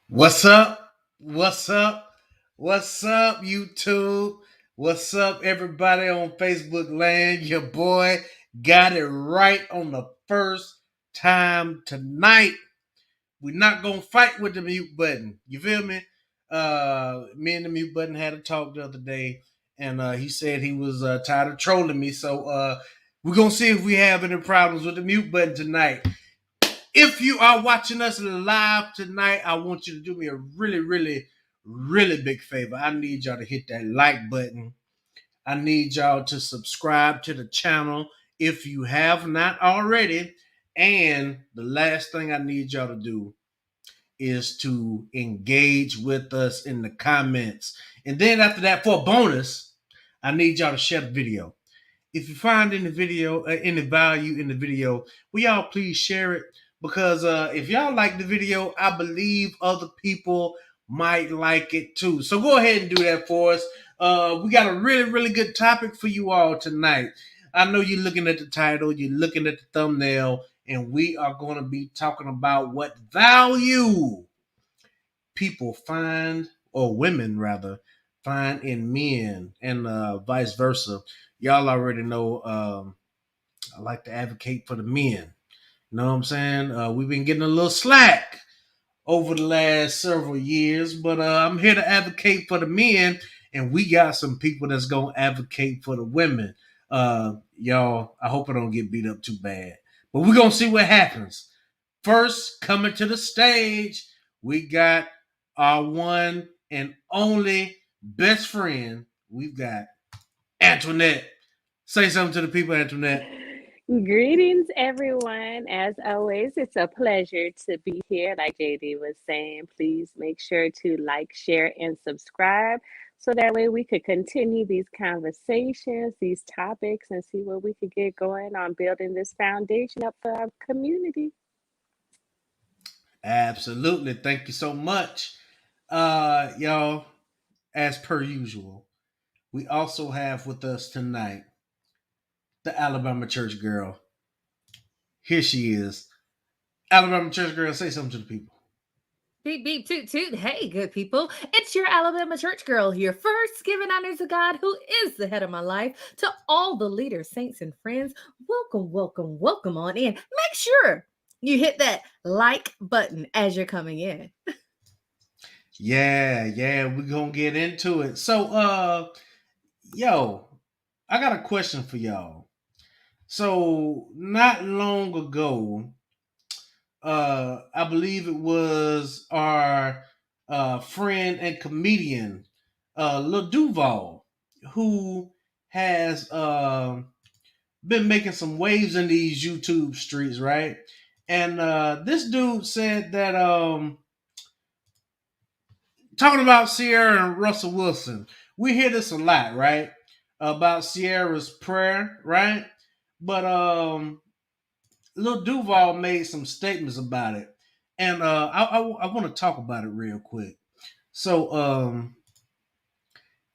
What's up? What's up? What's up, YouTube? What's up, everybody on Facebook land? Your boy got it right on the first time tonight. We're not gonna fight with the mute button. You feel me? Me and the mute button had a talk the other day, and he said he was tired of trolling me. So we're gonna see if we have any problems with the mute button tonight. If you are watching us live tonight, I want you to do me a really big favor. I need y'all to hit that like button. I need y'all to subscribe to the channel if you have not already. And the last thing I need y'all to do is to engage with us in the comments. And then after that, for a bonus, I need y'all to share the video. If you find any video, any value in the video, will y'all please share it? Because if y'all like the video, I believe other people might like it too. So go ahead and do that for us. We got a really good topic for you all tonight. I know you're looking at the title, you're looking at the thumbnail, and we are going to be talking about what value people find, or women rather, find in men, and vice versa. Y'all already know I like to advocate for the men. You know what I'm saying? We've been getting a little slack over the last several years, but I'm here to advocate for the men, and we got some people that's going to advocate for the women. Y'all, I hope I don't get beat up too bad, but we're going to see what happens. First, coming to the stage, we got our one and only best friend. We've got Antionette. Say something to the people, Antionette. Greetings, everyone. As always, it's a pleasure to be here. Like JD was saying, please make sure to like, share, and subscribe so that way we could continue these conversations, these topics, and see what we could get going on building this foundation up for our community. Absolutely. Thank you so much. Y'all, as per usual, we also have with us tonight the Alabama church girl. Here she is. Alabama church girl, say something to the people. Beep, beep, toot, toot. Hey, good people. It's your Alabama church girl here, first giving honor to God, who is the head of my life. To all the leaders, saints, and friends, welcome on in. Make sure you hit that like button as you're coming in. Yeah, we're gonna get into it. So yo, I got a question for y'all. So not long ago, I believe it was our friend and comedian, Lil Duval, who has been making some waves in these YouTube streets, right? And this dude said that talking about Sierra and Russell Wilson, we hear this a lot, right? About Sierra's prayer, right? But Lil Duval made some statements about it, and I want to talk about it real quick. So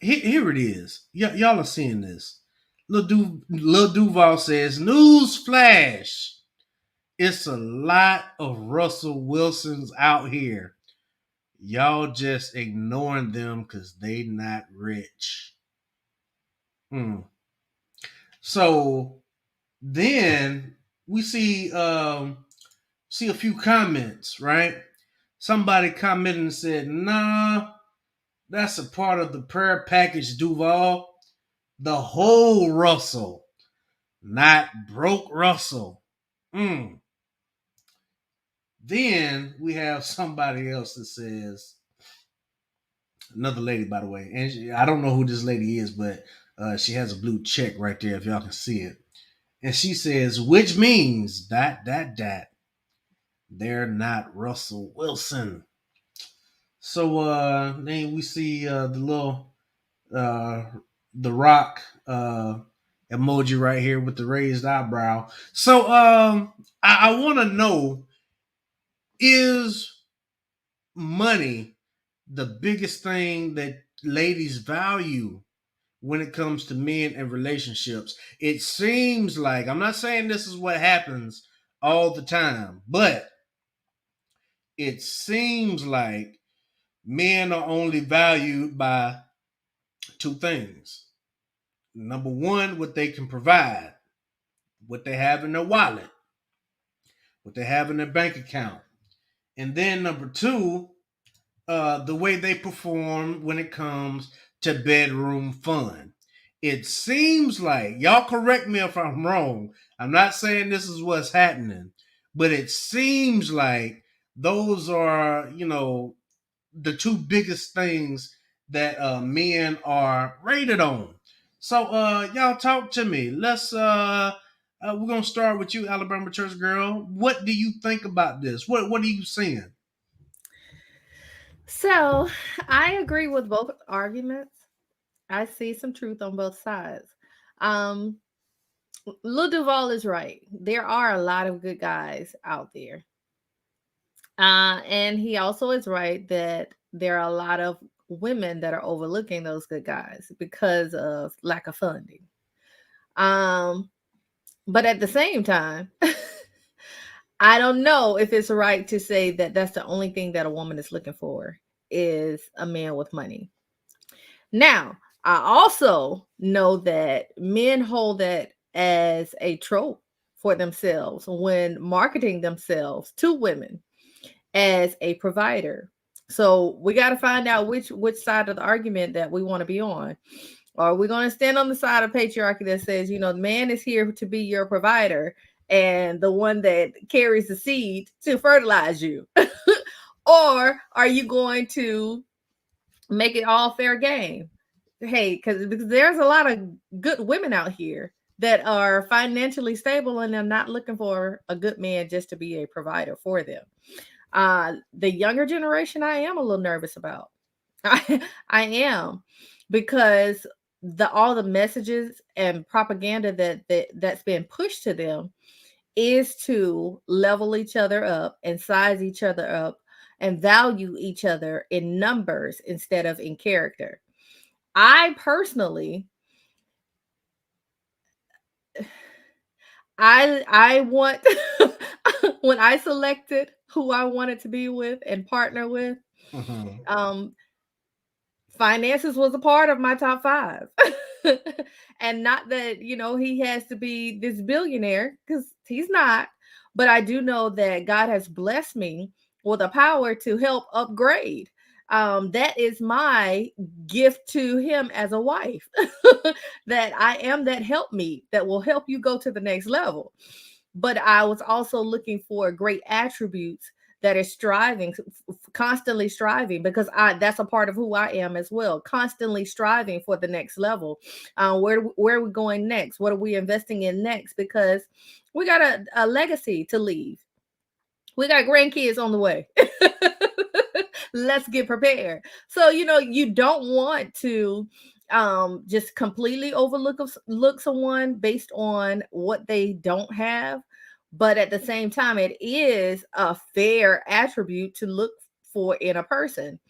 here it is. Y'all are seeing this. Lil Duval says, "Newsflash, it's a lot of Russell Wilsons out here. Y'all just ignoring them because they not rich." Hmm. So then we see a few comments, right? Somebody commented and said, "Nah, that's a part of the prayer package, Duval. The whole Russell, not broke Russell." Mm. Then we have somebody else that says, another lady, by the way, and I don't know who this lady is, but she has a blue check right there if y'all can see it. And she says, which means that they're not Russell Wilson. So then we see the little uh the rock emoji right here with the raised eyebrow. So I want to know, is money the biggest thing that ladies value when it comes to men and relationships? It seems like, I'm not saying this is what happens all the time, but it seems like men are only valued by two things. Number one, what they can provide, what they have in their wallet, what they have in their bank account. And then number two, the way they perform when it comes to bedroom fun. It seems like, y'all correct me if I'm wrong. I'm not saying this is what's happening, but it seems like those are, the two biggest things that men are rated on. So y'all talk to me. We're gonna start with you, Alabama Church Girl. What do you think about this? What are you seeing? So I agree with both arguments. I see some truth on both sides. Um, Lil Duval is right. There are a lot of good guys out there. And he also is right that there are a lot of women that are overlooking those good guys because of lack of funding. Um, but at the same time, I don't know if it's right to say that that's the only thing that a woman is looking for is a man with money. Now, I also know that men hold that as a trope for themselves when marketing themselves to women as a provider. So we got to find out which side of the argument that we want to be on. Are we going to stand on the side of patriarchy that says, the man is here to be your provider and the one that carries the seed to fertilize you? Or are you going to make it all fair game? Hey, because there's a lot of good women out here that are financially stable and they're not looking for a good man just to be a provider for them. The younger generation, I am a little nervous about. I am, because all the messages and propaganda that's been pushed to them is to level each other up and size each other up and value each other in numbers instead of in character. I personally, I want when I selected who I wanted to be with and partner with, Mhm. um, finances was a part of my top five. And not that, he has to be this billionaire, because he's not. But I do know that God has blessed me with a power to help upgrade. That is my gift to him as a wife. That I am that help me that will help you go to the next level. But I was also looking for great attributes that is striving, constantly striving, because that's a part of who I am as well, constantly striving for the next level. Where are we going next? What are we investing in next? Because we got a legacy to leave. We got grandkids on the way. Let's get prepared. So, you don't want to just completely look someone based on what they don't have. But at the same time, it is a fair attribute to look for in a person.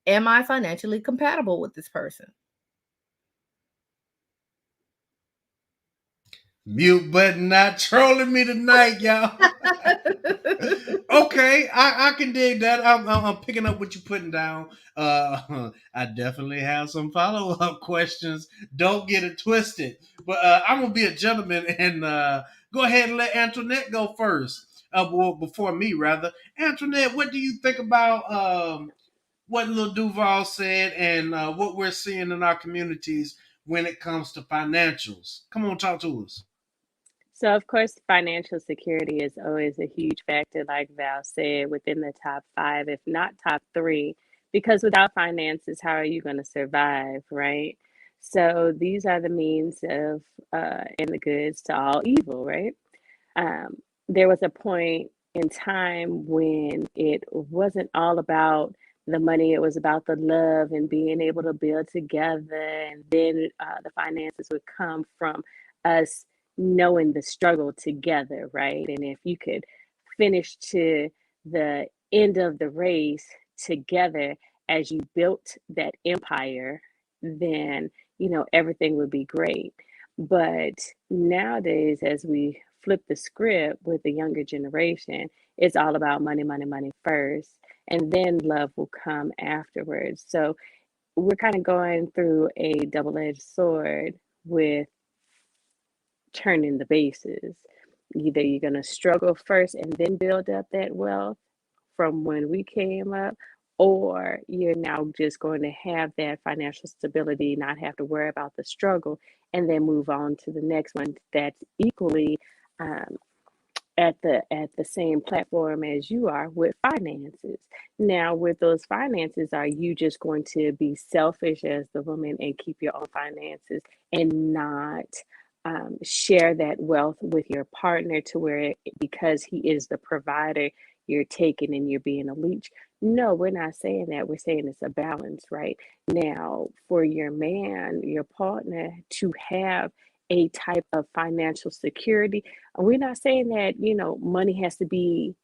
Am I financially compatible with this person? Mute button not trolling me tonight, y'all. Okay, I can dig that. I'm picking up what you're putting down. I definitely have some follow up questions. Don't get it twisted. But I'm gonna be a gentleman and go ahead and let Antoinette go first. Well, before me, rather. Antoinette, what do you think about what Lil Duval said and what we're seeing in our communities when it comes to financials? Come on, talk to us. So, of course, financial security is always a huge factor, like Val said, within the top five, if not top three, because without finances, how are you going to survive, right? So, these are the means of and the goods to all evil, right? Um, there was a point in time when it wasn't all about the money, it was about the love and being able to build together. And then the finances would come from us knowing the struggle together, right? And if you could finish to the end of the race together as you built that empire, then everything would be great. But nowadays, as we flip the script with the younger generation, it's all about money, money, money first, and then love will come afterwards. So we're kind of going through a double-edged sword with turning the bases. Either you're going to struggle first and then build up that wealth from when we came up, or you're now just going to have that financial stability, not have to worry about the struggle, and then move on to the next one that's equally um, at the same platform as you are with finances. Now, with those finances, are you just going to be selfish as the woman and keep your own finances and not share that wealth with your partner to where because he is the provider, you're taking and you're being a leech? No, we're not saying that. We're saying it's a balance, right? Now, for your man, your partner to have a type of financial security, we're not saying that, money has to be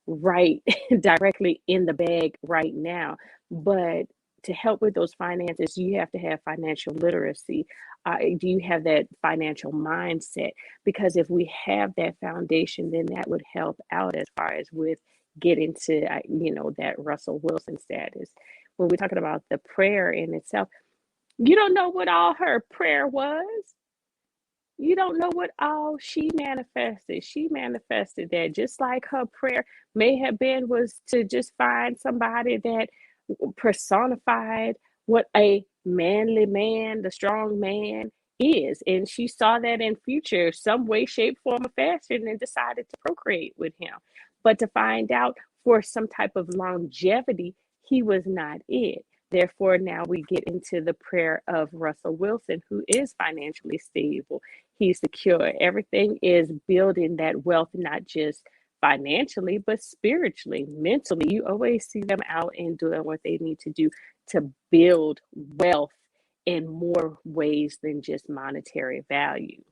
right directly in the bag right now, but to help with those finances, you have to have financial literacy. Do you have that financial mindset? Because if we have that foundation, then that would help out as far as with getting to, that Russell Wilson status. When we're talking about the prayer in itself, you don't know what all her prayer was. You don't know what all she manifested. She manifested that just like her prayer may have been was to just find somebody that personified what a manly man, the strong man is. And she saw that in future, some way, shape, form, or fashion, and decided to procreate with him. But to find out for some type of longevity, he was not it. Therefore, now we get into the prayer of Russell Wilson, who is financially stable. He's secure. Everything is building that wealth, not just financially, but spiritually, mentally. You always see them out and doing what they need to do to build wealth in more ways than just monetary value.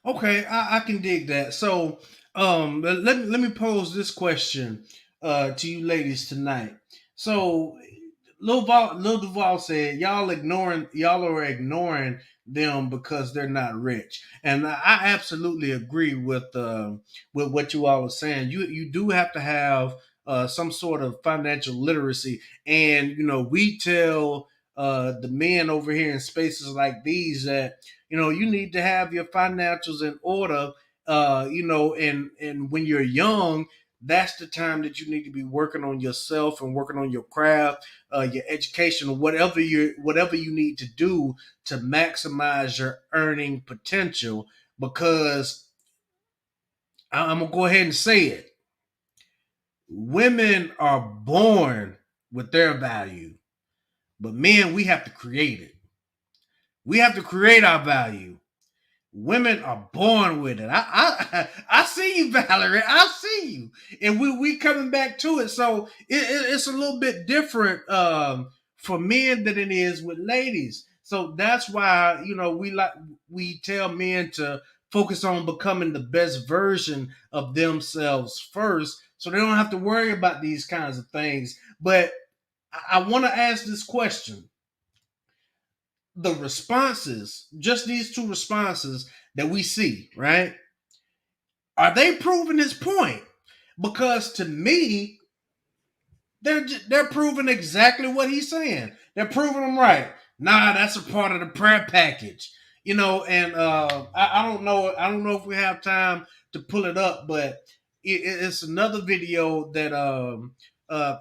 Okay, I can dig that. So, let me pose this question to you ladies tonight. So, Lil Duval said, y'all are ignoring them because they're not rich," and I absolutely agree with what you all are saying. You do have to have some sort of financial literacy, and we tell the men over here in spaces like these that you need to have your financials in order. And when you're young, that's the time that you need to be working on yourself and working on your craft, your education, whatever you need to do to maximize your earning potential. Because I'm gonna go ahead and say it: women are born with their value, but men, we have to create it. We have to create our value. Women are born with it. I see you, Valerie. I see you, and we coming back to it. So it's a little bit different for men than it is with ladies. So that's why we tell men to focus on becoming the best version of themselves first, so they don't have to worry about these kinds of things. But I want to ask this question: the responses, just these two responses that we see, right? Are they proving his point? Because to me, they're proving exactly what he's saying. They're proving him right. Nah, that's a part of the prayer package, And I don't know. I don't know if we have time to pull it up, but it's another video that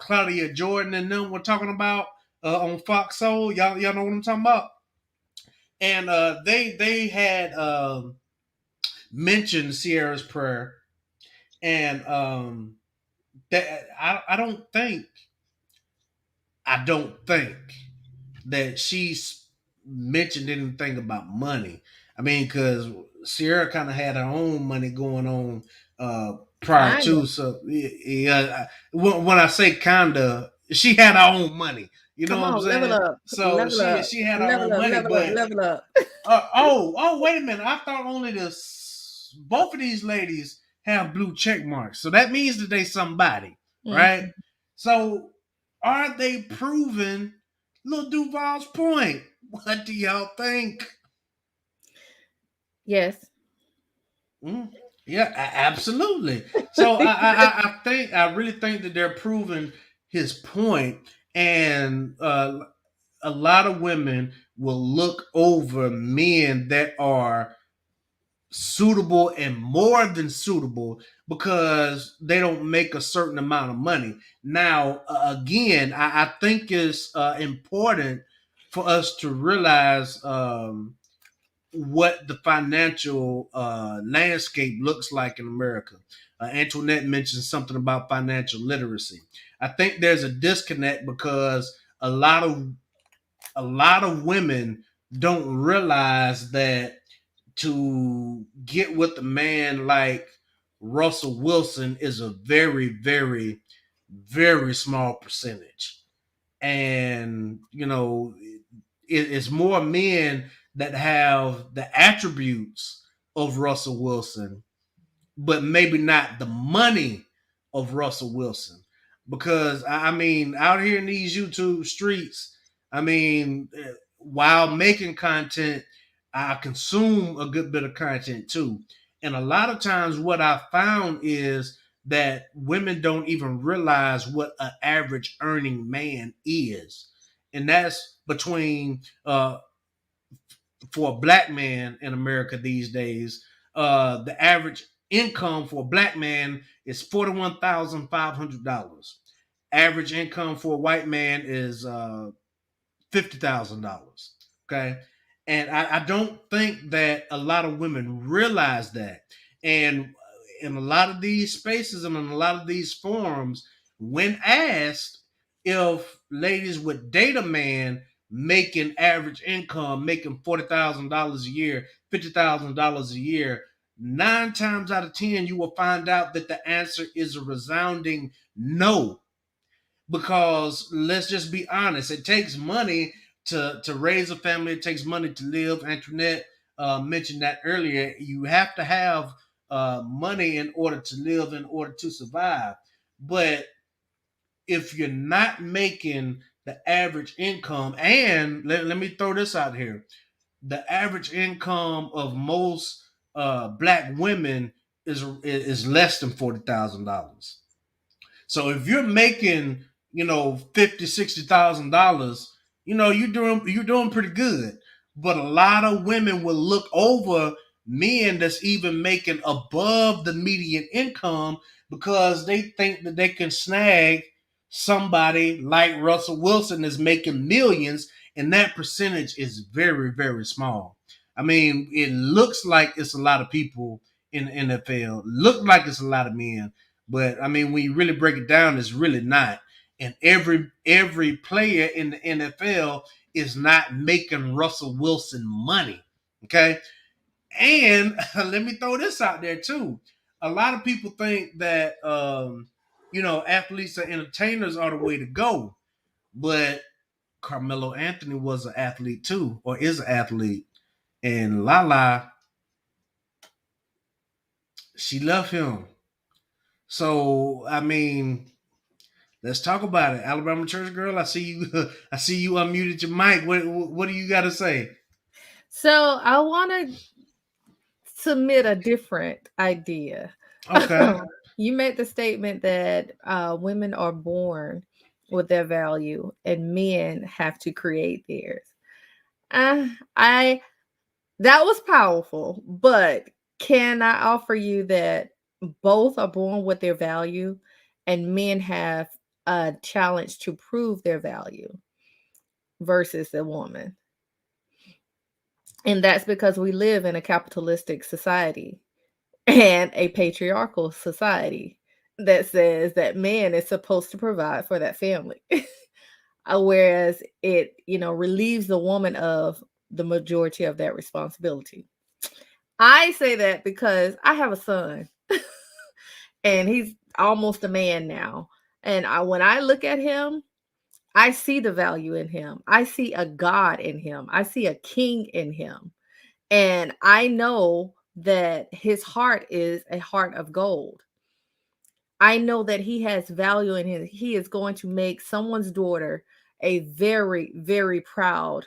Claudia Jordan and them were talking about on Fox Soul. Y'all know what I'm talking about? And they had mentioned Sierra's prayer, and that I don't think that she's mentioned anything about money. I mean, because Sierra kind of had her own money going on prior Kind of. to. So yeah, when I say kinda, she had her own money. You know Come what I'm on, level saying? up, So level she up, she had her level own up, money, level up, but level up. wait a minute. I thought only both of these ladies have blue check marks. So that means that they somebody, right? Mhm. So are they proving Lil Duval's point? What do y'all think? Yes. Mm, yeah, absolutely. So I think I really think that they're proving his point, and a lot of women will look over men that are suitable and more than suitable because they don't make a certain amount of money. Now, again, I think it's important for us to realize what the financial landscape looks like in America. Antoinette mentioned something about financial literacy. I think there's a disconnect because a lot of women don't realize that to get with a man like Russell Wilson is a very, very, very small percentage. And, it's more men that have the attributes of Russell Wilson but maybe not the money of Russell Wilson. Because I mean, out here in these YouTube streets, I mean, while making content, I consume a good bit of content too. And a lot of times, what I found is that women don't even realize what an average earning man is, and that's between for a black man in America these days, the average income for a black man is $41,500. Average income for a white man is $50,000. Okay. And I don't think that a lot of women realize that. And in a lot of these spaces and in a lot of these forums, when asked if ladies would date a man making average income, making $40,000 a year, $50,000 a year, 9 times out of 10, you will find out that the answer is a resounding no, because let's just be honest, it takes money to raise a family. It takes money to live. Antoinette mentioned that earlier. You have to have money in order to live, in order to survive. But if you're not making the average income, and let me throw this out here, the average income of most black women is less than $40,000. So if you're making, 50, $60,000, you're doing pretty good. But a lot of women will look over men that's even making above the median income because they think that they can snag somebody like Russell Wilson that's making millions, and that percentage is very, very small. I mean, it looks like it's a lot of people in the NFL, look like it's a lot of men, but I mean, when you really break it down, it's really not. And every player in the NFL is not making Russell Wilson money. Okay. And let me throw this out there too. A lot of people think that athletes and entertainers are the way to go. But Carmelo Anthony was an athlete too, or is an athlete. And Lala, she loved him. So I mean, let's talk about it. Alabama church girl, I see you. I see you unmuted your mic. What do you got to say? So I want to submit a different idea. Okay. You made the statement that women are born with their value and men have to create theirs. I that was powerful, but can I offer you that both are born with their value and men have a challenge to prove their value versus a woman? And that's because we live in a capitalistic society and a patriarchal society that says that man is supposed to provide for that family. Whereas it, relieves the woman of the majority of that responsibility. I say that because I have a son and he's almost a man now. And when I look at him, I see the value in him. I see a God in him. I see a king in him. And I know that his heart is a heart of gold. I know that he has value in him. He is going to make someone's daughter a very, very proud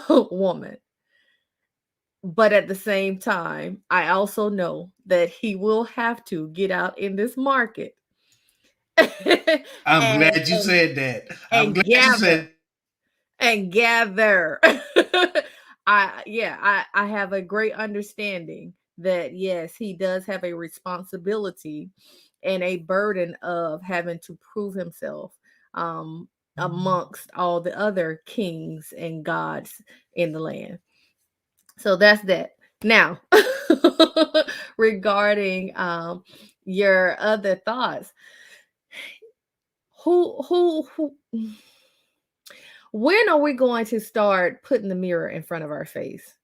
woman. But at the same time, I also know that he will have to get out in this market I'm and, glad you said that. I'm and glad you gather said. and gather. I have a great understanding that yes, he does have a responsibility and a burden of having to prove himself amongst all the other kings and gods in the land. So that's that. Now, regarding your other thoughts, who when are we going to start putting the mirror in front of our face?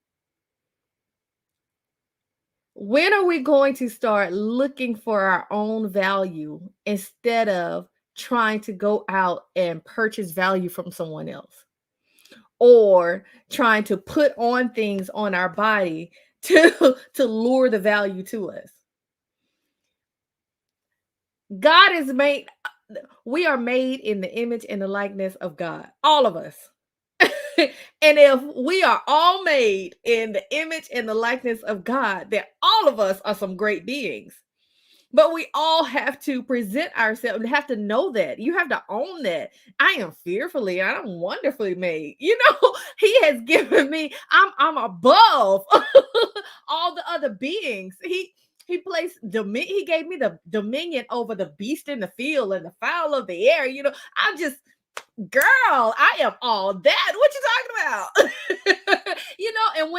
When are we going to start looking for our own value instead of trying to go out and purchase value from someone else, or trying to put on things on our body to lure the value to us? God is made, we are made in the image and the likeness of God, all of us. And if we are all made in the image and the likeness of God, then all of us are some great beings. But we all have to present ourselves and have to know that. You have to own that. I am fearfully, I'm wonderfully made. He has given me, I'm above all the other beings. He placed he gave me the dominion over the beast in the field and the fowl of the air. I'm just, girl, I am all that. What you talking about? And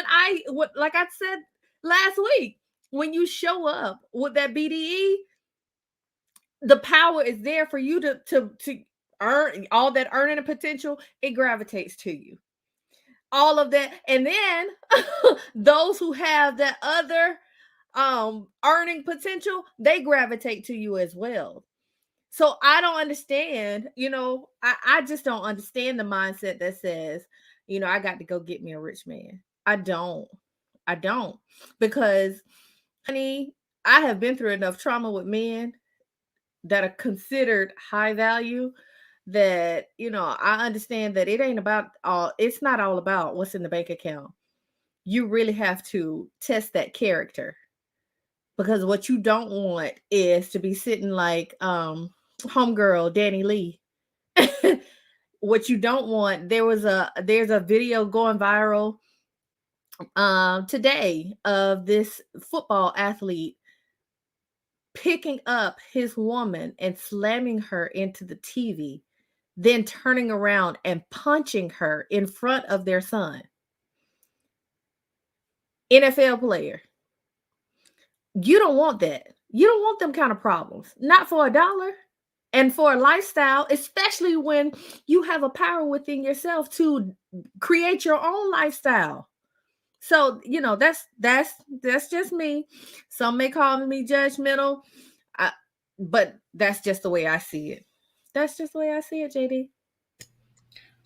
like I said last week, when you show up with that BDE, the power is there for you to earn all that earning potential. It gravitates to you, all of that. And then those who have that other earning potential, they gravitate to you as well. So I don't understand, I just don't understand the mindset that says, I got to go get me a rich man. I don't because, honey, I have been through enough trauma with men that are considered high value, that I understand that it's not all about what's in the bank account. You really have to test that character, because what you don't want is to be sitting like homegirl Danny Lee. What you don't want, there's a video going viral today of this football athlete picking up his woman and slamming her into the TV, then turning around and punching her in front of their son. NFL player. You don't want that. You don't want them kind of problems. Not for a dollar. And for a lifestyle, especially when you have a power within yourself to create your own lifestyle. So, that's just me. Some may call me judgmental, I, but that's just the way I see it. That's just the way I see it, JD.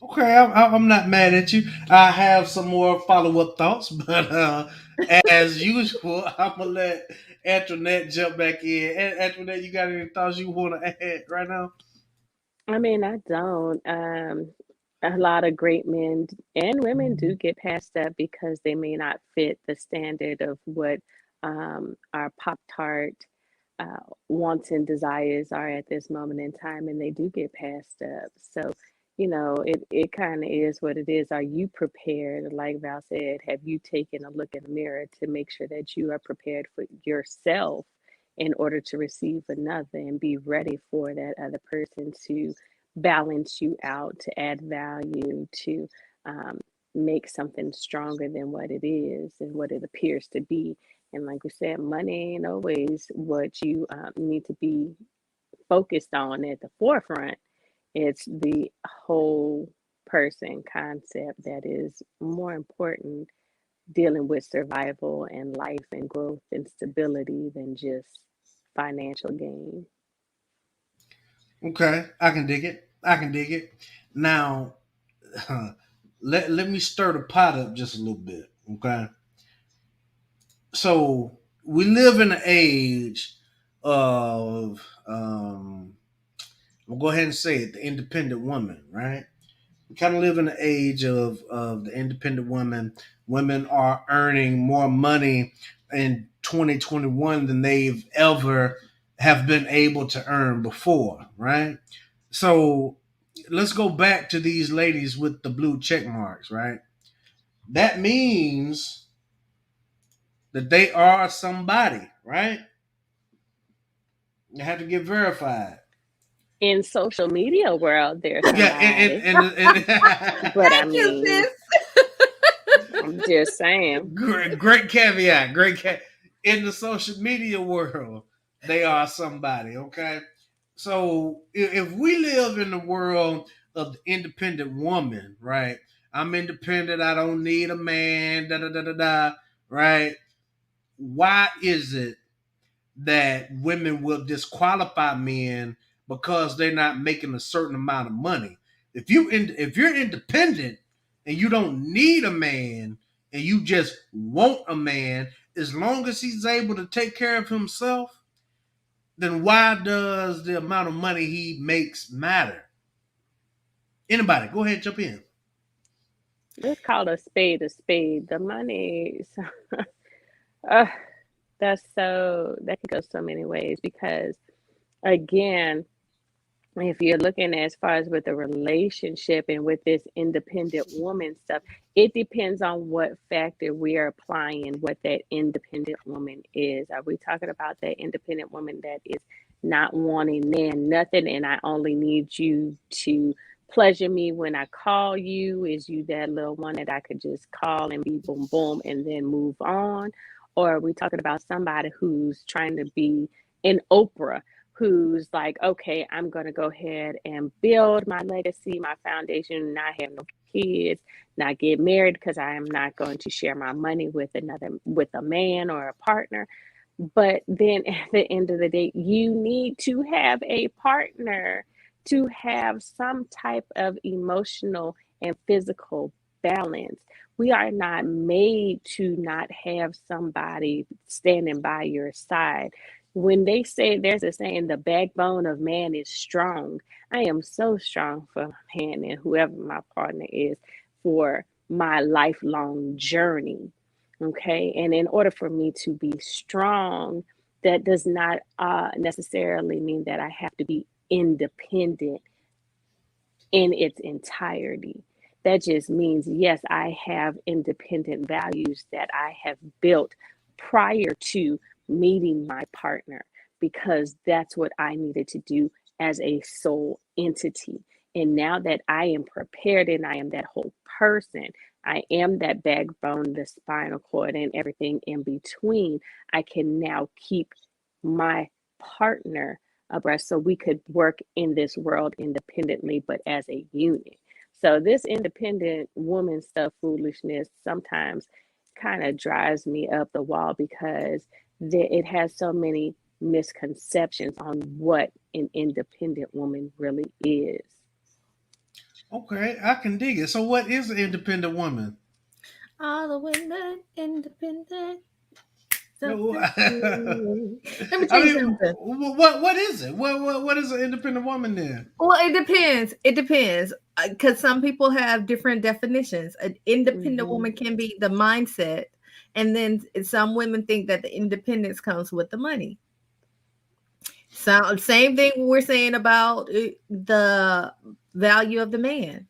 Okay, I'm not mad at you. I have some more follow up thoughts, but as usual, I'm gonna let Antoinette jump back in. Antoinette, you got any thoughts you want to add right now? I mean, I don't. A lot of great men and women do get passed up because they may not fit the standard of what our Pop Tart uh, wants and desires are at this moment in time, and they do get passed up. So, it kind of is what it is. Are you prepared? Like Val said, have you taken a look in the mirror to make sure that you are prepared for yourself in order to receive another and be ready for that other person to balance you out, to add value, to um, make something stronger than what it is and what it appears to be. And like we said, money ain't always what you need to be focused on at the forefront. It's the whole person concept that is more important, dealing with survival and life and growth and stability than just financial gain. Okay, I can dig it. I can dig it. Now, let me stir the pot up just a little bit. Okay, so we live in an age of I'm gonna go ahead and say it, the independent woman, right? kind of live in the age of the independent women. Women are earning more money in 2021 than they've ever have been able to earn before, right? So let's go back to these ladies with the blue check marks, right? That means that they are somebody, right? They have to get verified. In social media world, there's Yeah, somebody, but I Thank you, mean, sis. I'm just saying. great caveat. In the social media world, they are somebody. Okay, so if we live in the world of the independent woman, right? I'm independent. I don't need a man. Da da da da da. Right? Why is it that women will disqualify men because they're not making a certain amount of money? If you're independent and you don't need a man and you just want a man, as long as he's able to take care of himself, then why does the amount of money he makes matter? Anybody, go ahead, jump in. Let's call a spade a spade. The money, uh, that could go so many ways because, again, if you're looking as far as with the relationship and with this independent woman stuff, it depends on what factor we are applying, what that independent woman is. Are we talking about that independent woman that is not wanting man nothing and I only need you to pleasure me when I call you? Is you that little one that I could just call and be boom boom and then move on? Or are we talking about somebody who's trying to be an Oprah, who's like, okay, I'm going to go ahead and build my legacy, my foundation, not have no kids, not get married because I am not going to share my money with a man or a partner. But then at the end of the day, you need to have a partner to have some type of emotional and physical balance. We are not made to not have somebody standing by your side. When they say, there's a saying, the backbone of man is strong. I am so strong for my man and whoever my partner is for my lifelong journey. Okay. And in order for me to be strong, that does not necessarily mean that I have to be independent in its entirety. That just means, yes, I have independent values that I have built prior to meeting my partner because that's what I needed to do as a soul entity. And now that I am prepared and I am that whole person, I am that backbone, the spinal cord, and everything in between, I can now keep my partner abreast so we could work in this world independently but as a unit. So this independent woman stuff foolishness sometimes kind of drives me up the wall because it has so many misconceptions on what an independent woman really is. Okay, I can dig it. So, what is an independent woman? All the women independent. No, Something new. Let me tell I you mean, something. what is it? What is an independent woman then? Well, it depends. It depends because some people have different definitions. An independent Hmm. woman can be the mindset, and then some women think that the independence comes with the money. So same thing we're saying about the value of the man.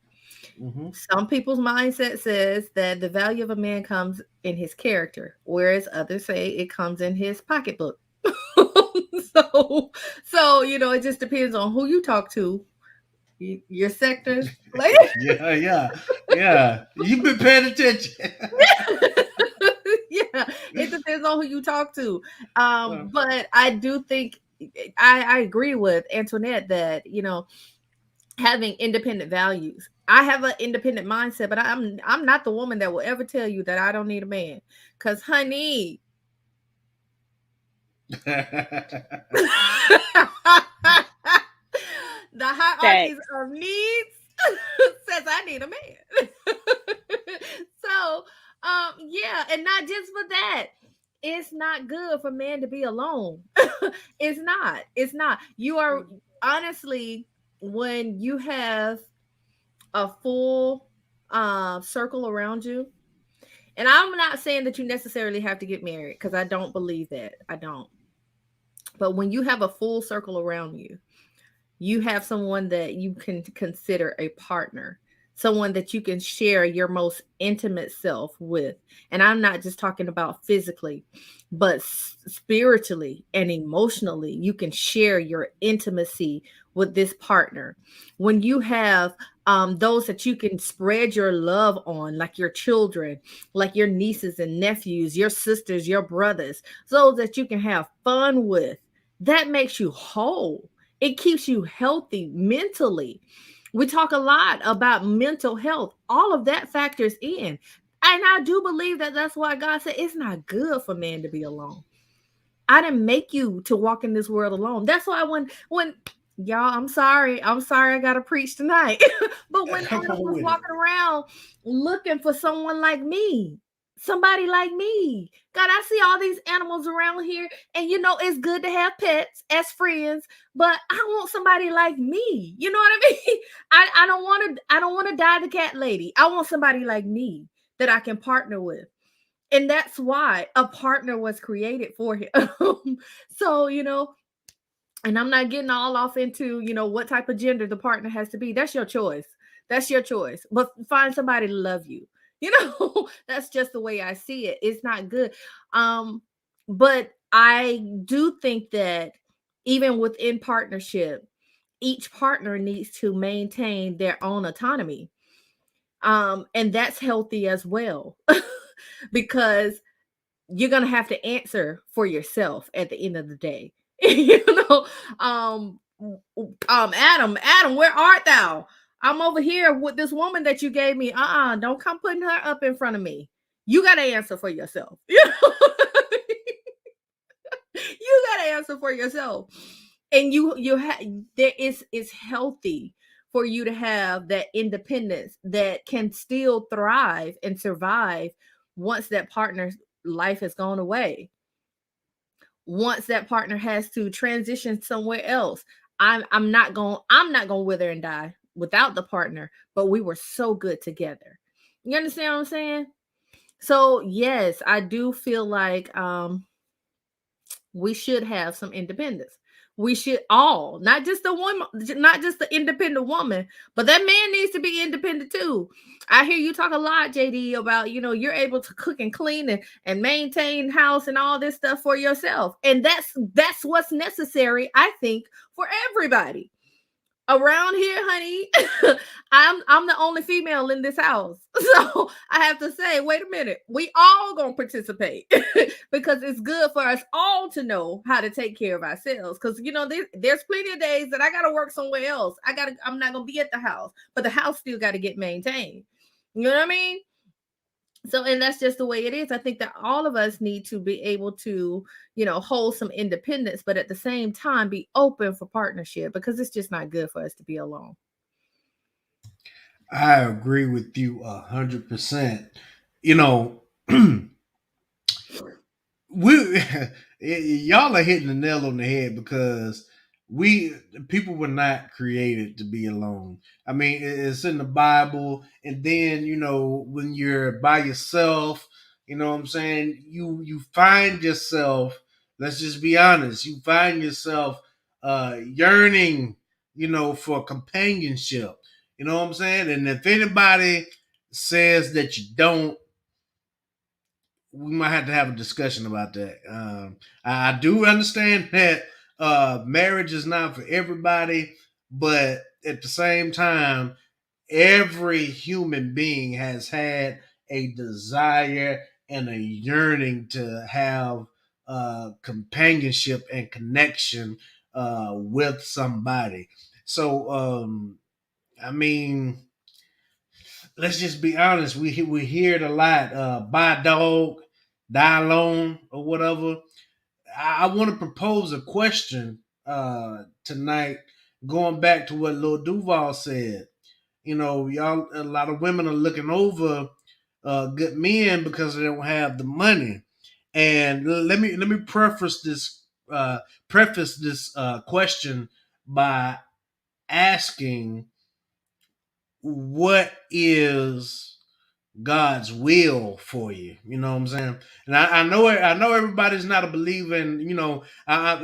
Mm-hmm. Some people's mindset says that the value of a man comes in his character, whereas others say it comes in his pocketbook. so, so it just depends on who you talk to, your sectors, like Yeah, yeah, yeah. You've been paying attention. yeah, it depends on who you talk to. Well, But I do think I agree with Antoinette that having independent values. I have an independent mindset, but I'm not the woman that will ever tell you that I don't need a man. Cause honey, the hierarchies Facts. of needs says I need a man. so yeah, and not just for that. It's not good for men to be alone. It's not. It's not. You are honestly when you have a full circle around you, and I'm not saying that you necessarily have to get married because I don't believe that. I don't. But when you have a full circle around you, you have someone that you can consider a partner, someone that you can share your most intimate self with. And I'm not just talking about physically, but spiritually and emotionally. You can share your intimacy with this partner. When you have those that you can spread your love on, like your children, like your nieces and nephews, your sisters, your brothers, so that you can have fun with, that makes you whole. It keeps you healthy mentally. We talk a lot about mental health. All of that factors in. And I do believe that that's why God said it's not good for man to be alone. I didn't make you to walk in this world alone. That's why when y'all, I'm sorry I gotta preach tonight. But when Come Adam on was with it. walking around looking for someone like me, somebody like me. God, I see all these animals around here, and it's good to have pets as friends, but I want somebody like me. You know what I mean? I don't want to die the cat lady. I want somebody like me that I can partner with. And that's why a partner was created for him. So, and I'm not getting all off into, what type of gender the partner has to be. That's your choice. That's your choice. But find somebody to love you. That's just the way I see it. It's not good. But I do think that even within partnership, each partner needs to maintain their own autonomy. And that's healthy as well. Because you're gonna have to answer for yourself at the end of the day. you know, Adam, where art thou? I'm over here with this woman that you gave me. Don't come putting her up in front of me. You gotta answer for yourself. You gotta answer for yourself. And you have there is it's healthy for you to have that independence that can still thrive and survive once that partner's life has gone away, once that partner has to transition somewhere else. I'm not going to wither and die without the partner, but we were so good together. You understand what I'm saying? So yes, I do feel like we should have some independence. We should all, not just the woman, not just the independent woman, but that man needs to be independent too. I hear you talk a lot, JD, about you're able to cook and clean and maintain house and all this stuff for yourself, and that's what's necessary, I think, for everybody around here, honey. I'm the only female in this house. So I have to say, wait a minute, we all gonna participate because it's good for us all to know how to take care of ourselves. Because there's plenty of days that I gotta work somewhere else. I'm not gonna be at the house, but the house still gotta get maintained. You know what I mean? So, and that's just the way it is. I think that all of us need to be able to hold some independence, but at the same time be open for partnership, because it's just not good for us to be alone. I agree with you 100%. You know, we y'all are hitting the nail on the head because we people were not created to be alone. I mean, it's in the Bible, and then when you're by yourself, you know what I'm saying, you find yourself. Let's just be honest. You find yourself yearning, for companionship. You know what I'm saying? And if anybody says that you don't, we might have to have a discussion about that. I do understand that marriage is not for everybody, but at the same time, every human being has had a desire and a yearning to have companionship and connection with somebody. So, I mean, let's just be honest. We hear it a lot. Buy a dog, die alone, or whatever. I want to propose a question tonight, going back to what Lil Duval said. Y'all, a lot of women are looking over good men because they don't have the money. And let me preface this question by asking, what is God's will for you. You know what I'm saying? And I know it. I know everybody's not a believer, and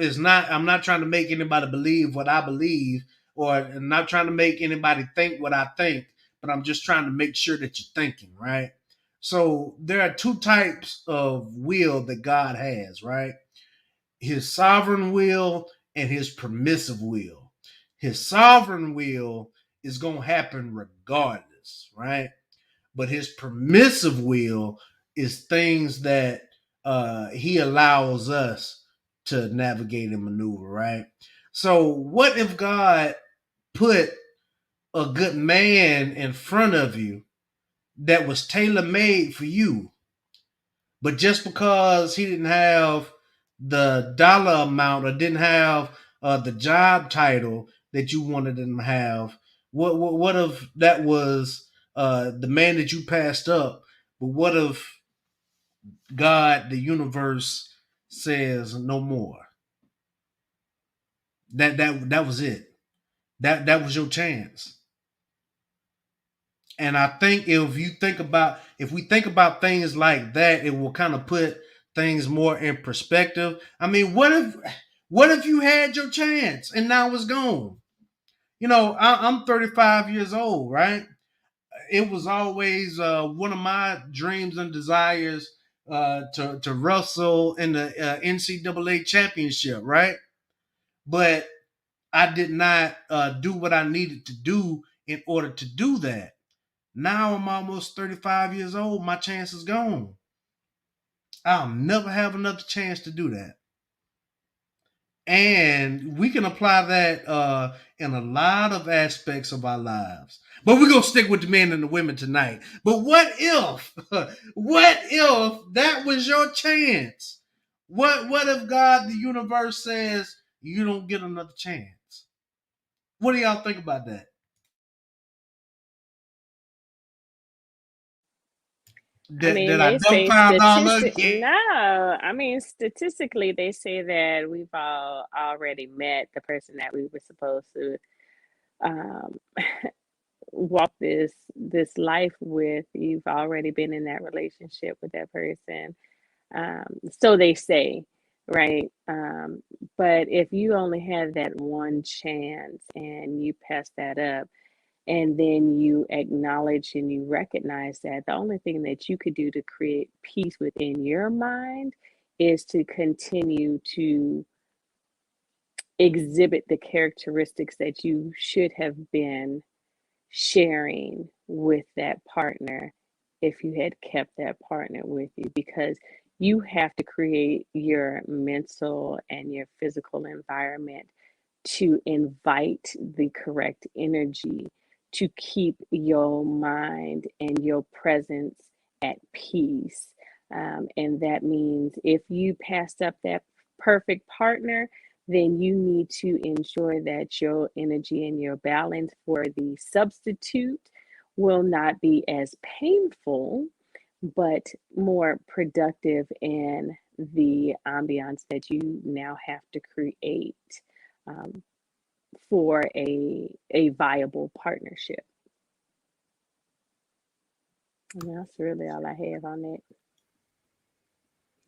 it's not. I'm not trying to make anybody believe what I believe, or I'm not trying to make anybody think what I think. But I'm just trying to make sure that you're thinking right. So there are two types of will that God has, right? His sovereign will and his permissive will. His sovereign will is going to happen regardless, right? But his permissive will is things that he allows us to navigate and maneuver, right? So, what if God put a good man in front of you that was tailor made for you, but just because he didn't have the dollar amount or didn't have the job title that you wanted him to have, what if that was the man that you passed up? But what if God, the universe, says no more? That was it. That was your chance. And I think if we think about things like that, it will kind of put things more in perspective. I mean, what if you had your chance and now it's gone? I'm 35 years old, right? It was always one of my dreams and desires to wrestle in the NCAA championship, right? But I did not do what I needed to do in order to do that. Now I'm almost 35 years old. My chance is gone. I'll never have another chance to do that. And we can apply that in a lot of aspects of our lives. But we're going to stick with the men and the women tonight. But what if that was your chance? What if God, the universe, says you don't get another chance? What do y'all think about that? I That, mean, that I they don't say find all again. no. I mean, statistically, they say that we've all already met the person that we were supposed to um, walk this life with. You've already been in that relationship with that person. So they say, right? But if you only had that one chance and you pass that up, and then you acknowledge and you recognize that the only thing that you could do to create peace within your mind is to continue to exhibit the characteristics that you should have been sharing with that partner if you had kept that partner with you, because you have to create your mental and your physical environment to invite the correct energy to keep your mind and your presence at peace. And that means if you passed up that perfect partner, then you need to ensure that your energy and your balance for the substitute will not be as painful, but more productive in the ambiance that you now have to create um, for a viable partnership. And that's really all I have on it.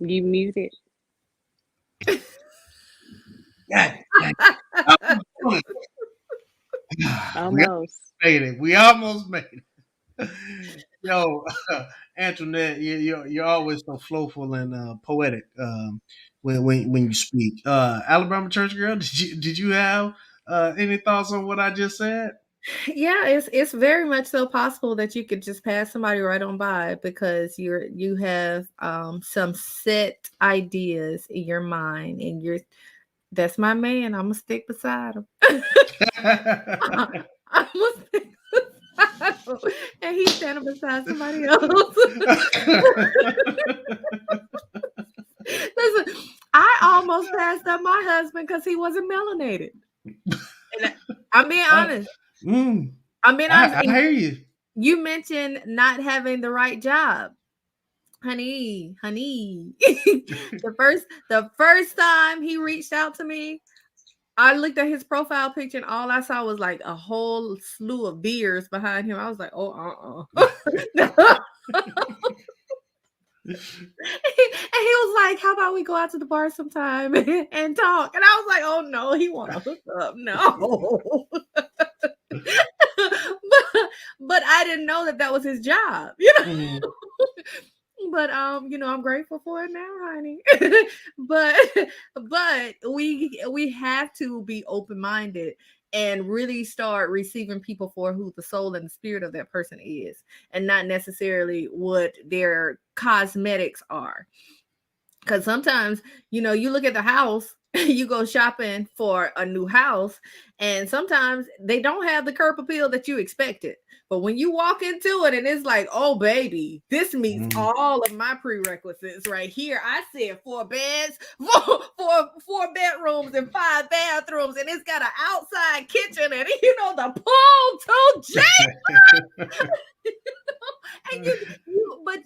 You muted God, dang. We almost almost. made it. We almost made it. Yo, Antoinette, you're always so flowful and poetic when you speak. Alabama church girl, did you have any thoughts on what I just said? Yeah, it's very much so possible that you could just pass somebody right on by because you have some set ideas in your mind and you're that's my man. I'm gonna stick beside him. I'm gonna stick beside him. And he's standing beside somebody else. Listen, I almost passed up my husband because he wasn't melanated. And I'm being Uh, honest. mm, I'm being honest. I And hear you. you mentioned not having the right job. Honey. The first time he reached out to me, I looked at his profile picture and all I saw was like a whole slew of beers behind him. I was like, oh, and he was like, "How about we go out to the bar sometime and talk?" And I was like, "Oh no, he want to hook up, no." but I didn't know that that was his job, you know. Mhm. But I'm grateful for it now, honey. but we have to be open minded and really start receiving people for who the soul and the spirit of that person is, and not necessarily what their cosmetics are. Because sometimes, you look at the house, you go shopping for a new house, and sometimes they don't have the curb appeal that you expected. But when you walk into it and it's like, oh, baby, this meets Mhm. all of my prerequisites right here. I said 4 beds, four bedrooms, and 5 bathrooms, and it's got an outside kitchen and, the pool too, Jay. And but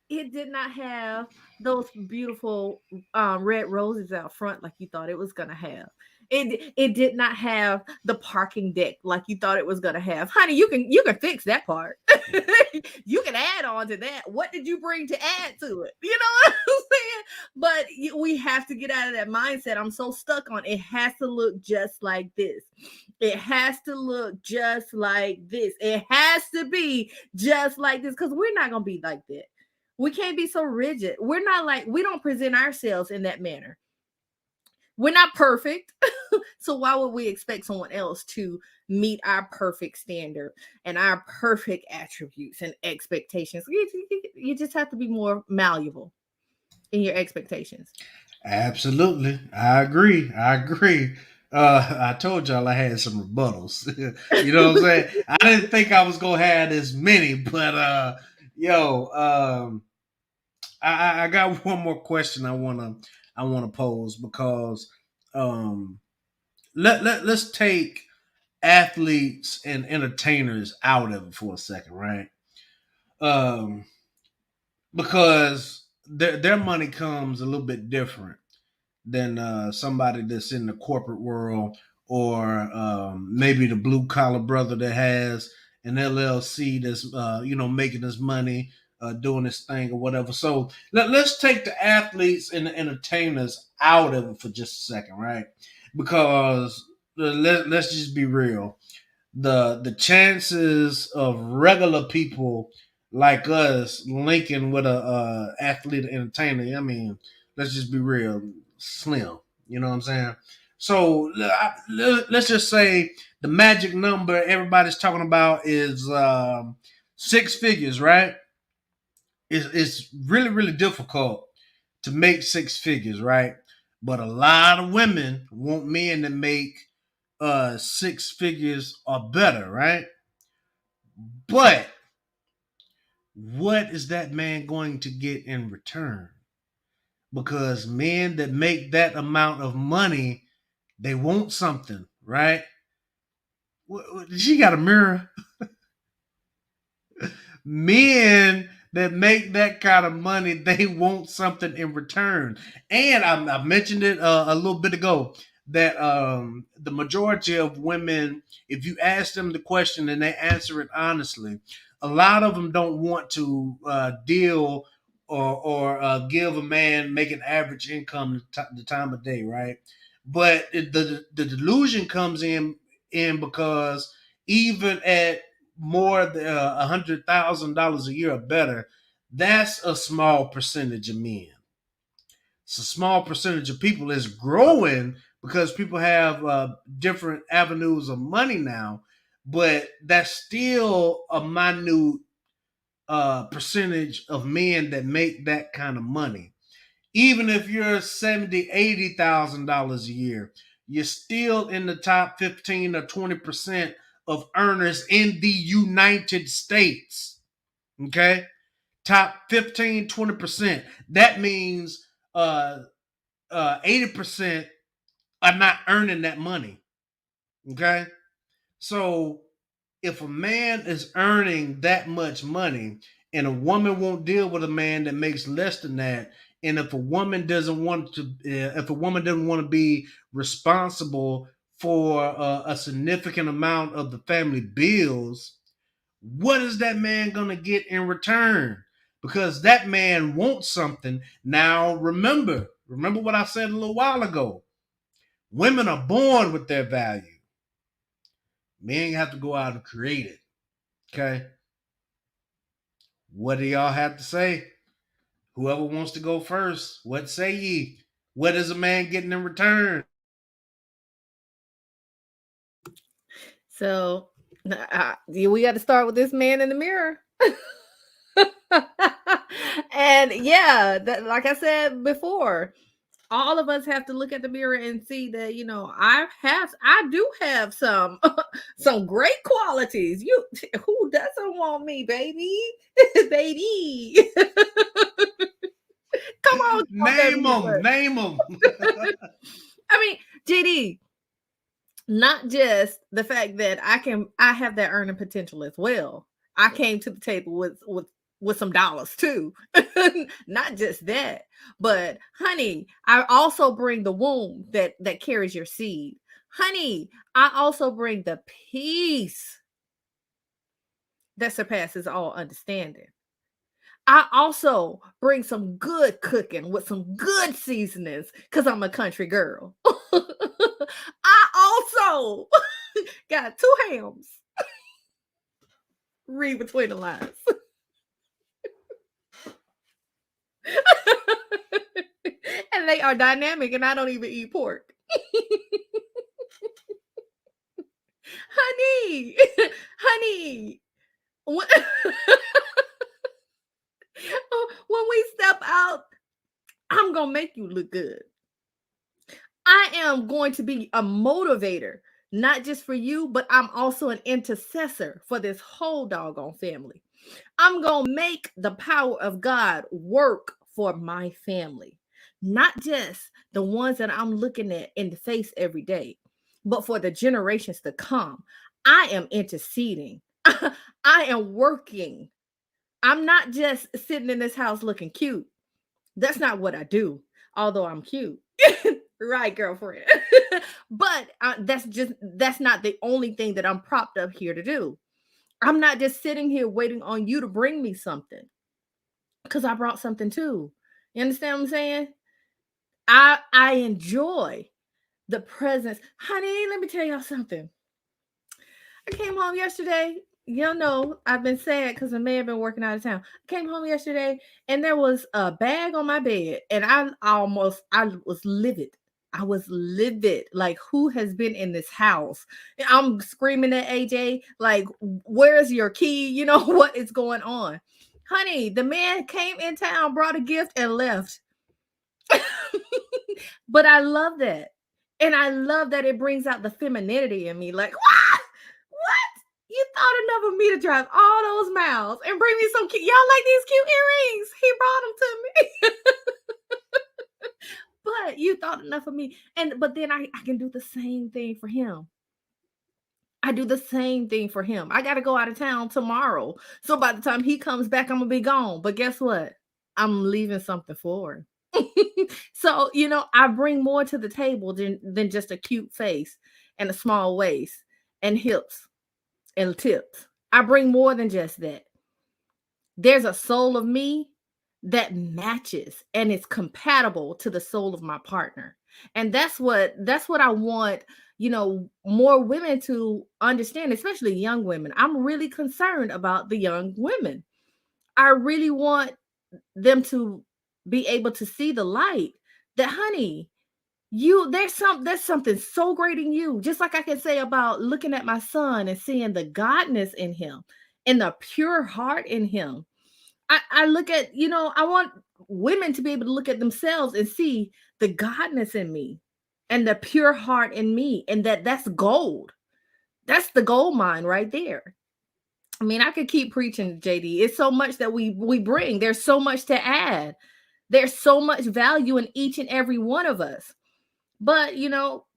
it did not have those beautiful red roses out front like you thought it was gonna have. It did not have the parking deck like you thought it was gonna have. Honey, you can fix that part. You can add on to that. What did you bring to add to it? You know what I'm saying? But we have to get out of that mindset. I'm so stuck on it has to look just like this. It has to look just like this. It has to be just like this because we're not gonna be like that. We can't be so rigid. We don't present ourselves in that manner. We're not perfect. So why would we expect someone else to meet our perfect standard and our perfect attributes and expectations? You just have to be more malleable in your expectations. Absolutely. I agree. I agree. I told y'all I had some rebuttals. You know what I'm saying? I didn't think I was gonna have this many, but yo, I got one more question I wanna pose because um let's take athletes and entertainers out of it for a second, right? Um because their money comes a little bit different than somebody that's in the corporate world or maybe the blue collar brother that has an LLC that's making his money doing this thing or whatever. So let's take the athletes and the entertainers out of it for just a second, right? Because let's just be real, the chances of regular people like us linking with a athlete or entertainer, I mean, let's just be real, slim. You know what I'm saying? So let's just say the magic number everybody's talking about is 6 figures, right? It's really really difficult to make 6 figures, right? But a lot of women want men to make 6 figures or better, right? But what is that man going to get in return? Because men that make that amount of money, they want something, right? She got a mirror. Men that make that kind of money, they want something in return. And I mentioned it a little bit ago that the majority of women, if you ask them the question and they answer it honestly, a lot of them don't want to deal or give a man making average income the time of day, right? But the delusion comes in because even at more than $100,000 a year or better, that's a small percentage of men. It's a small percentage of people. It's growing because people have different avenues of money now, but that's still a minute percentage of men that make that kind of money. Even if you're 70, $80,000 a year, you're still in the top 15 or 20% of earners in the United States. Okay? Top 15, 20%. That means 80% are not earning that money. Okay? So if a man is earning that much money and a woman won't deal with a man that makes less than that, And if a woman doesn't want to, if a woman doesn't want to be responsible for a significant amount of the family bills, what is that man gonna get in return? Because that man wants something. Now, remember what I said a little while ago. Women are born with their value. Men have to go out and create it. Okay. What do y'all have to say? Whoever wants to go first, what say ye? What is a man getting in return? So we got to start with this man in the mirror. And yeah, like I said before, all of us have to look at the mirror and see that, I do have some some great qualities. You Who doesn't want me, baby? Baby. Come on, talk at Name me them, first. name them. I mean, JD, not just the fact that I have that earning potential as well. I came to the table with some dollars too. Not just that, but honey, I also bring the womb that carries your seed. Honey, I also bring the peace that surpasses all understanding. I also bring some good cooking with some good seasonings because I'm a country girl. I also got two hams. Read between the lines. And they are dynamic, and I don't even eat pork. Honey, honey, when, when we step out, I'm going to make you look good. I am going to be a motivator, not just for you, but I'm also an intercessor for this whole doggone family. I'm going to make the power of God work for my family, not just the ones that I'm looking at in the face every day, but for the generations to come. I am interceding. I am working. I'm not just sitting in this house looking cute. That's not what I do, although I'm cute. Right, girlfriend. But that's not the only thing that I'm propped up here to do. I'm not just sitting here waiting on you to bring me something, because I brought something too. You understand what I'm saying? I enjoy the presence. Honey, let me tell y'all something. I came home yesterday. You know, I've been sad because I may have been working out of town. I came home yesterday and there was a bag on my bed, and I was livid. I was livid. Like, who has been in this house? I'm screaming at AJ, like, where's your key? You know, what is going on? Honey, the man came in town, brought a gift, and left. But I love that. And I love that it brings out the femininity in me. Like, what? What? You thought enough of me to drive all those miles and bring me some cute. Y'all like these cute earrings? He brought them to me. But you thought enough of me. But then I can do the same thing for him. I do the same thing for him. I got to go out of town tomorrow. So by the time he comes back, I'm going to be gone. But guess what? I'm leaving something for him. So, I bring more to the table than just a cute face and a small waist and hips and tips. I bring more than just that. There's a soul of me that matches and is compatible to the soul of my partner. And that's what I want, more women to understand, especially young women. I'm really concerned about the young women. I really want them to be able to see the light that, honey, there's something so great in you. Just like I can say about looking at my son and seeing the godness in him and the pure heart in him. I look at, I want women to be able to look at themselves and see the godness in me and the pure heart in me, and that's gold. That's the gold mine right there. I mean, I could keep preaching, JD. It's so much that we bring. There's so much to add. There's so much value in each and every one of us. But,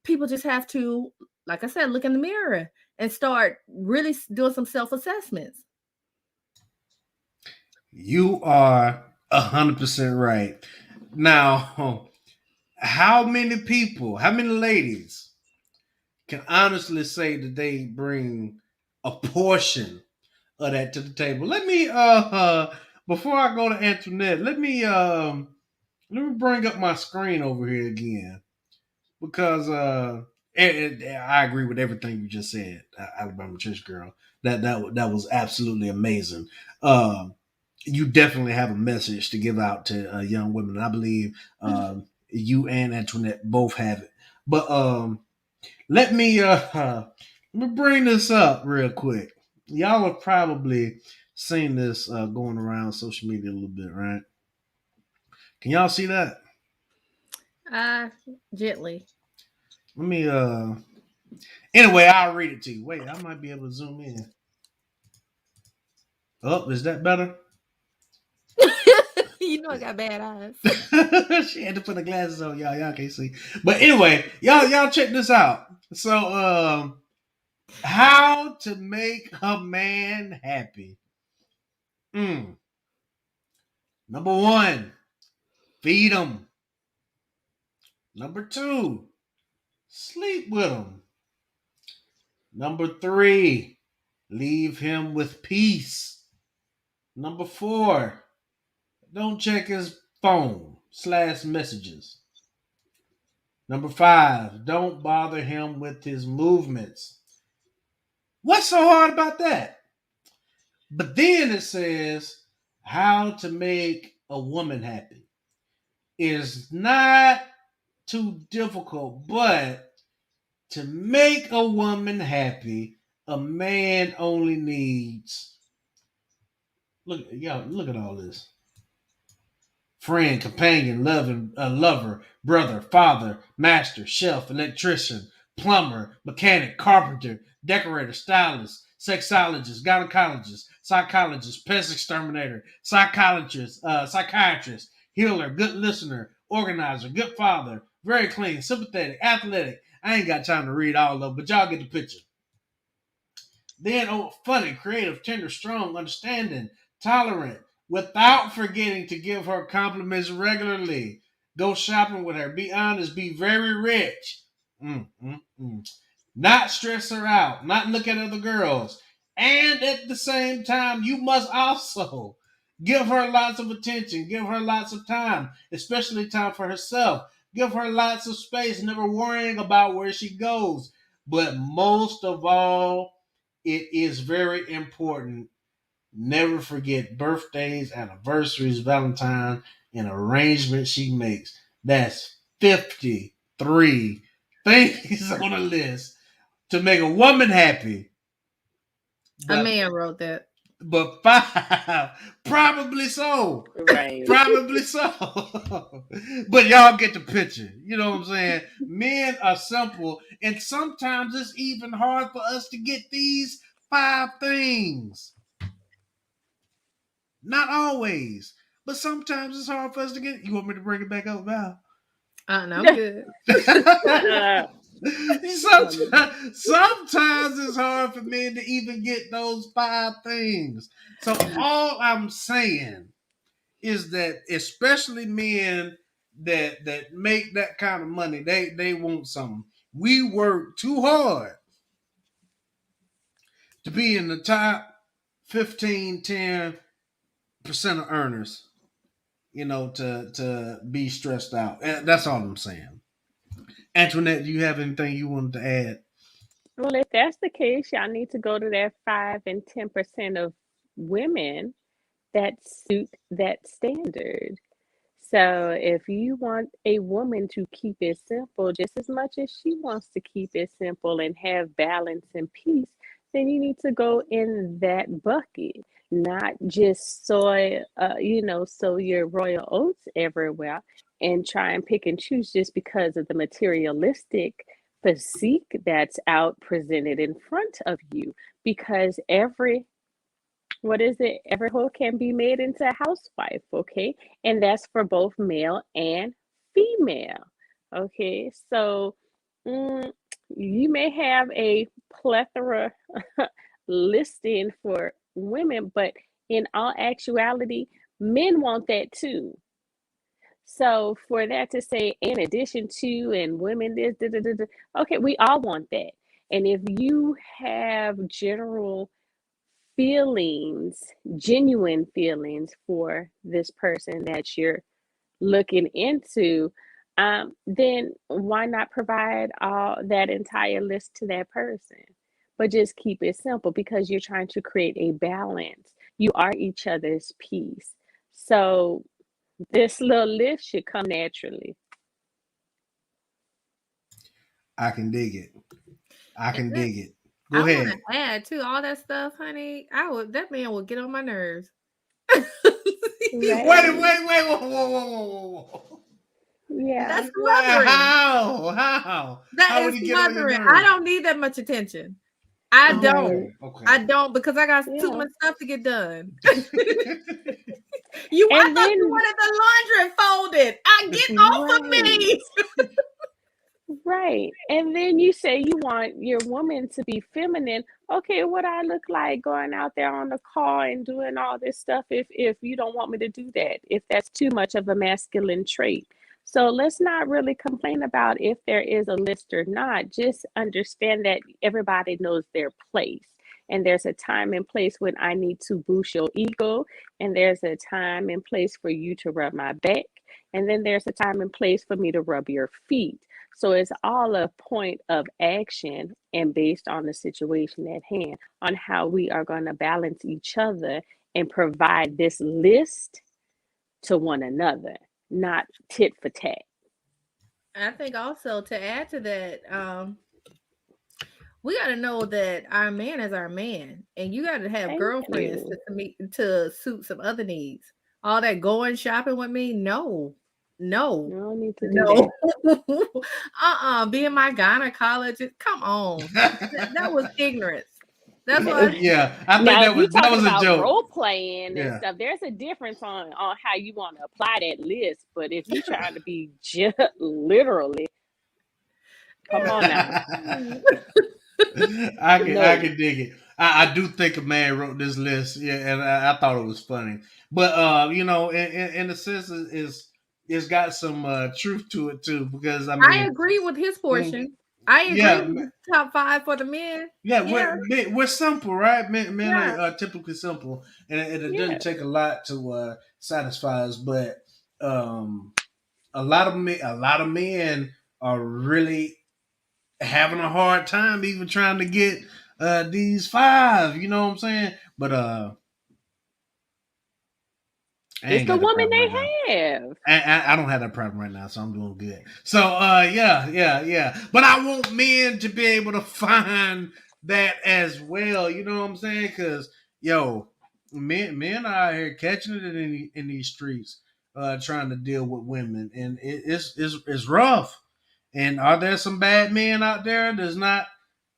people just have to, like I said, look in the mirror and start really doing some self-assessments. You are 100% right. Now, how many people, how many ladies can honestly say that they bring a portion of that to the table? Let me before I go to Antoinette, let me bring up my screen over here again because I agree with everything you just said, Alabama Church Girl. That was absolutely amazing. Um, you definitely have a message to give out to young women. I believe you and Antoinette both have it. But let me let me bring this up real quick. Y'all have probably seen this going around social media a little bit, right? Can y'all see that? Uh, Gently. Let me anyway, I'll read it to you. Wait, I might be able to zoom in. Oh, is that better? You know I got bad eyes. She had to put the glasses on, y'all. Y'all can't see. But anyway, y'all check this out. So how to make a man happy. Mm. Number one, feed him. Number two, sleep with him. Number three, leave him with peace. Number four, don't check his phone slash messages. Number five, don't bother him with his movements. What's so hard about that? But then it says how to make a woman happy. Is not too difficult, but to make a woman happy, a man only needs look y'all look at all this. Friend, companion, loving, lover, brother, father, master, chef, electrician, plumber, mechanic, carpenter, decorator, stylist, sexologist, gynecologist, psychologist, pest exterminator, psychiatrist, healer, good listener, organizer, good father, very clean, sympathetic, athletic. I ain't got time to read all of them, but y'all get the picture. Then, oh, funny, creative, tender, strong, understanding, tolerant, without forgetting to give her compliments regularly. Go shopping with her. Be honest. Be very rich. Mm, mm, mm. Not stress her out. Not look at other girls. And at the same time, you must also give her lots of attention. Give her lots of time, especially time for herself. Give her lots of space, never worrying about where she goes. But most of all, it is very important. Never forget birthdays, anniversaries, Valentine, and arrangements she makes. That's 53 things on the list to make a woman happy. A But man wrote that. but five, probably so. Right. Probably so. But y'all get the picture. You know what I'm saying? Men are simple, and sometimes it's even hard for us to get these five things. Not always, but sometimes it's hard for us to get. You want me to bring it back up, Val? No, I'm good. Uh, Sometimes it's hard for men to even get those five things. So all I'm saying is that especially men that make that kind of money, they want something. We work too hard to be in the top 15, 10% of earners, to be stressed out. And that's all I'm saying. Antoinette, do you have anything you wanted to add? well, if that's the case, y'all need to go to that 5 and 10% of women that suit that standard. So if you want a woman to keep it simple just as much as she wants to keep it simple and have balance and peace, then you need to go in that bucket, not just sow your royal oats everywhere and try and pick and choose just because of the materialistic physique that's out presented in front of you. Because every what is it? Every hoe can be made into a housewife, okay? And that's for both male and female, okay? So mm, you may have a plethora listing for women, but in all actuality, men want that too. So for that to say, in addition to, and women this, da, da, da, da, okay, we all want that. And if you have general feelings, genuine feelings for this person that you're looking into, then why not provide all that entire list to that person? But just keep it simple because you're trying to create a balance. You are each other's piece. So this little list should come naturally. I can dig it. I And can then dig it. Go I want ahead. to add to all that stuff, honey. That man will get on my nerves. Right. Whoa, whoa, whoa, whoa, whoa. Yeah. That's Well, smothering. how That would is he get on your smothering. I nerves? don't need that much attention. I don't. Right. Oh, okay. I don't because I got too Yeah. much stuff to get done. I And thought you then, wanted the laundry folded. Get off of right. me. Right. And then you say you want your woman to be feminine. Okay, what I look like going out there on the car and doing all this stuff if you don't want me to do that, if that's too much of a masculine trait. So let's not really complain about if there is a list or not. Just understand that everybody knows their place. And there's a time and place when I need to boost your ego, and there's a time and place for you to rub my back, and then there's a time and place for me to rub your feet. So it's all a point of action and based on the situation at hand on how we are going to balance each other and provide this list to one another, not tit for tat. I think also to add to that, we got to know that our man is our man, and you got to have Thank girlfriends you. to suit some other needs. All that going shopping with me, no, no, You don't need to do no. that. Being my gynecologist, come on, that was ignorance. That's why. Yeah, I think Now, if you're that talking was a about joke. role playing and Yeah. stuff, there's a difference on how you want to apply that list. But if you're trying to be just literally, come on now. I No. can dig it. I do think a man wrote this list, yeah, and I thought it was funny. But in a sense, it's got some truth to it too, because I I mean, agree with his mm, portion. I agree yeah, with the top five for the men. yeah, Yeah, we're simple, right? Men yeah. are typically simple, and it doesn't Yeah. take a lot to satisfy us. But um, a lot of men are really having a hard time even trying to get these five. You know what I'm saying? But I It's ain't the got that woman problem right now. they have. I don't have that problem right now, so I'm doing good. So yeah. But I want men to be able to find that as well. You know what I'm saying? Because yo, men are out here catching it in these streets, trying to deal with women, and it's rough. And are there some bad men out there that's not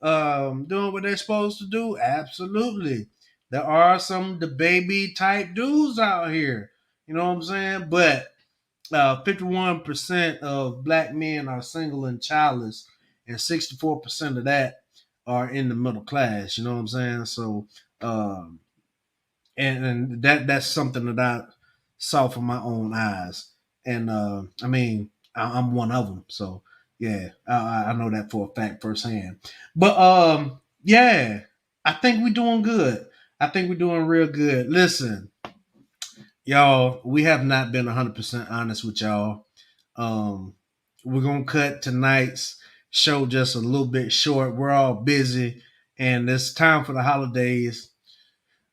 doing what they're supposed to do? Absolutely. There are some the baby type dudes out here. You know what I'm saying? But 51% of black men are single and childless, and 64% of that are in the middle class. You know what I'm saying? So, um, and that's something that I saw from my own eyes. And I mean, I'm one of them. So, yeah, I know that for a fact firsthand. But yeah, I think we're doing good. I think we're doing real good. Listen, y'all, we have not been 100% honest with y'all. Um, we're gonna cut tonight's show just a little bit short. We're all busy, and it's time for the holidays.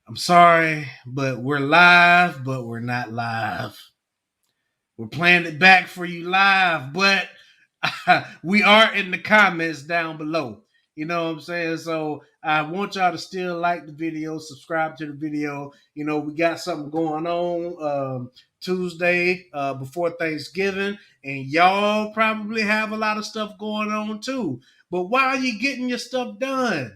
I'm sorry, but we're live, but we're not live. We're playing it back for you live, but we are in the comments down below. You know what I'm saying? So I want y'all to still like the video, subscribe to the video. You know, we got something going on Tuesday before Thanksgiving, and y'all probably have a lot of stuff going on too. But while you getting your stuff done,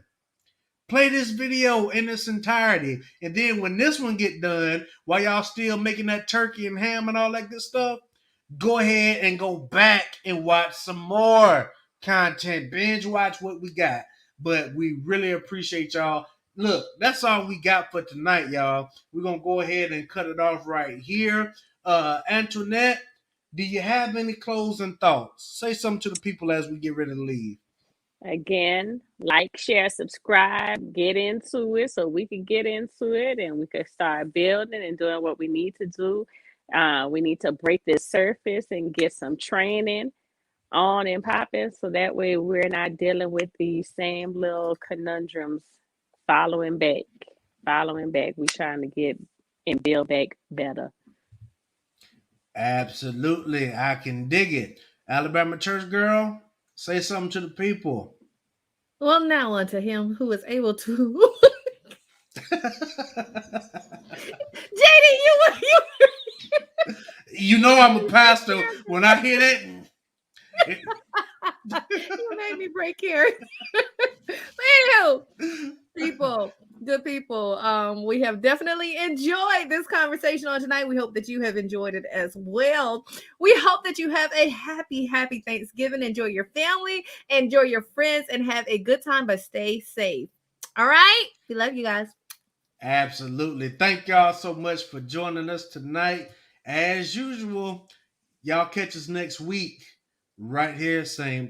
play this video in its entirety. And then when this one get done, while y'all still making that turkey and ham and all that good stuff, go ahead and go back and watch some more content. Binge watch what we got. But we really appreciate y'all. Look, that's all we got for tonight, y'all. We're gonna go ahead and cut it off right here. Antionette, do you have any closing thoughts? Say something to the people as we get ready to leave. Again, like, share, subscribe, get into it so we can get into it and we can start building and doing what we need to do. We need to break this surface and get some training on and popping so that way we're not dealing with these same little conundrums following back. Following back. We're trying to get and build back better. Absolutely. I can dig it. Alabama church girl, say something to the people. Well, now unto him who is able to. JD, You know I'm a you pastor. When I hear that, it, you made me break here. Anywho, people, good people, we have definitely enjoyed this conversation on tonight. We hope that you have enjoyed it as well. We hope that you have a happy Thanksgiving. Enjoy your family, enjoy your friends, and have a good time, but stay safe. All right, we love you guys. absolutely. Thank y'all so much for joining us tonight. As usual, y'all catch us next week right here, same